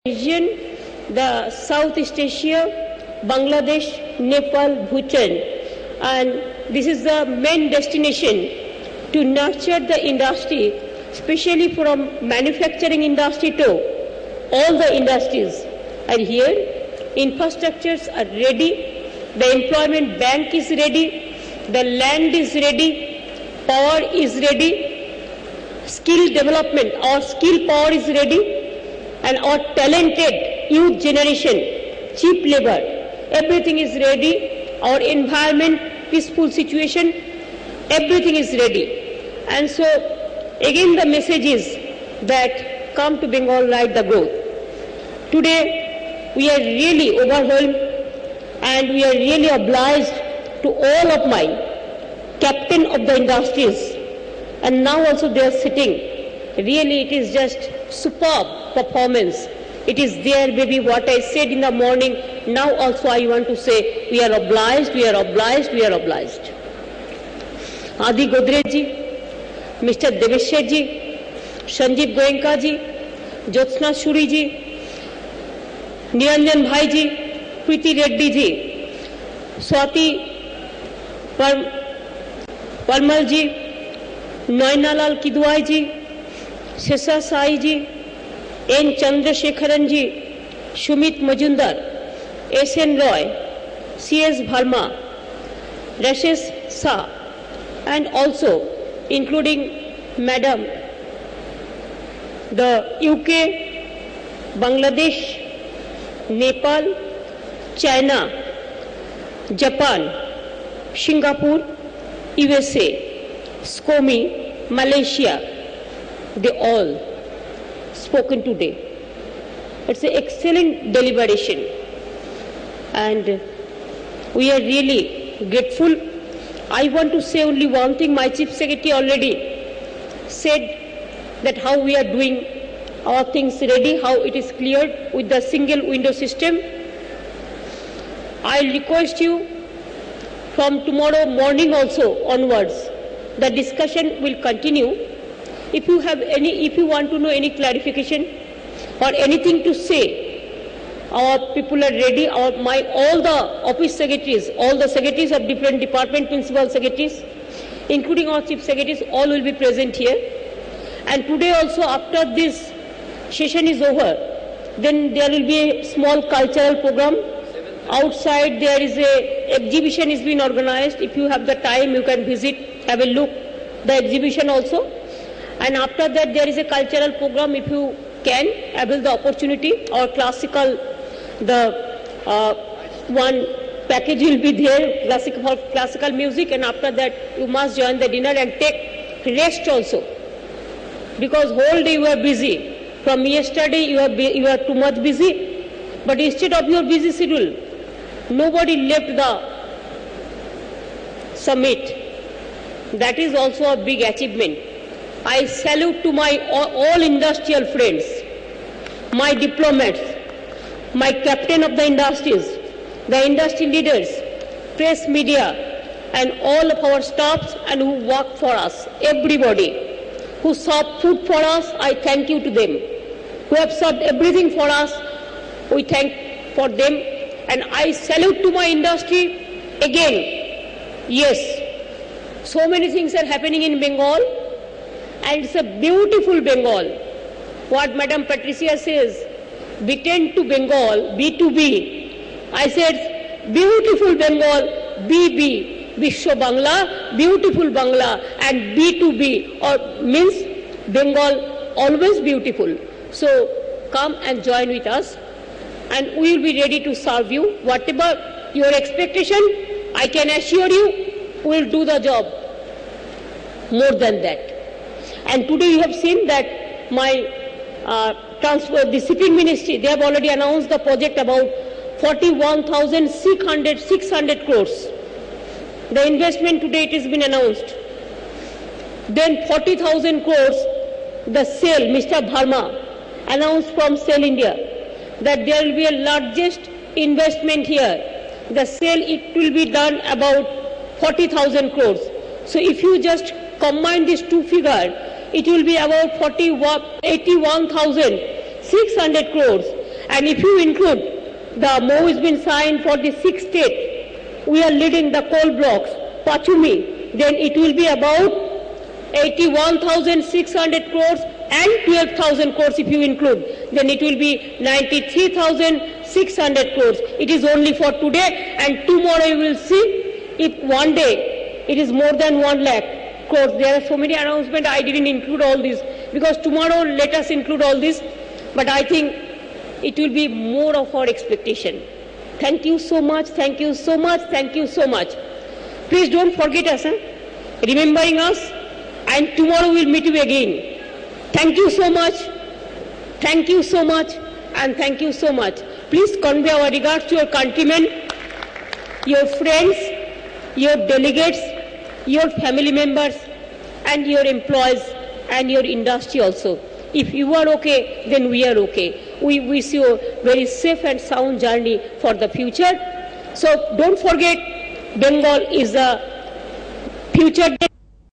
region, the Southeast Asia, Bangladesh, Nepal, Bhutan, and this is the main destination to nurture the industry, especially from manufacturing industry to all the industries. And here, infrastructures are ready, the employment bank is ready, the land is ready, power is ready, skill development, our skill power is ready, and our talented youth generation, cheap labor, everything is ready, our environment, peaceful situation, everything is ready. And so, again the message is that come to Bengal, ride the growth. Today, we are really overwhelmed and we are really obliged to all of my captain of the industries, and now also they are sitting. Really, it is just superb performance. It is there, baby, what I said in the morning. Now also I want to say, we are obliged, we are obliged, we are obliged. Adi Godrej ji, Mr. Devesher ji, Sanjeev Goenka ji, Jyotsna Shuri ji, Niranjan Bhai ji, Preeti Reddy ji, Swati Parmal ji, Nainalal Kidwai ji, Shesha Sai ji, N. Chandrasekharan ji, Sumit Majumdar, S. N. Roy, C. S. Bharma, Rashesh Shah, and also including Madam, the UK, Bangladesh, Nepal, China, Japan, Singapore, USA, SCOMI, Malaysia, they all spoken today. It's an excellent deliberation and we are really grateful. I want to say only one thing. My Chief Secretary already said that how we are doing our things ready, how it is cleared with the single window system. I request you from tomorrow morning also onwards, the discussion will continue. If you want to know any clarification or anything to say, our people are ready. All the office secretaries, all the secretaries of different department, principal secretaries, including our chief secretaries, all will be present here. And today also, after this session is over, then there will be a small cultural program. Outside there is a exhibition is being organized. If you have the time, you can visit, have a look the exhibition also. And after that there is a cultural program. If you can avail the opportunity, or classical, one package will be there, classical music, and after that you must join the dinner and take rest also, because whole day you are busy. From yesterday you are too much busy, but instead of your busy schedule, nobody left the summit. That is also a big achievement. I salute to my all industrial friends, my diplomats, my captain of the industries, the industry leaders, press media, and all of our staffs and who work for us, everybody who served food for us. I thank you to them. Who have served everything for us, we thank for them. And I salute to my industry again. Yes, so many things are happening in Bengal. And it's a beautiful Bengal. What Madam Patricia says, B10 to Bengal, B2B. I said, beautiful Bengal, BB, Vishwa Bangla, beautiful Bangla, and B2B, or means Bengal always beautiful. So come and join with us, and we will be ready to serve you. Whatever your expectation, I can assure you, we will do the job more than that. And today you have seen that my the shipping ministry, they have already announced the project about 41,600 crores. The investment today it has been announced. Then 40,000 crores, the sale, Mr. Bharma announced from Sale India that there will be a largest investment here. The sale, it will be done about 40,000 crores. So if you just combine these two figures, it will be about 81,600 crores. And if you include the MOU has been signed for the 6th state, we are leading the coal blocks, Pachumi, then it will be about 81,600 crores and 12,000 crores if you include, then it will be 93,600 crores. It is only for today, and tomorrow you will see if one day it is more than 1 lakh crores. There are so many announcements, I didn't include all this because tomorrow let us include all this, but I think it will be more of our expectation. Thank you so much, thank you so much, thank you so much. Please don't forget us, remembering us, and tomorrow we'll meet you again. Thank you so much, thank you so much, and thank you so much. Please convey our regards to your countrymen, your friends, your delegates, your family members, and your employees, and your industry also. If you are okay, then we are okay. We wish you a very safe and sound journey for the future. So don't forget, Bengal is a future.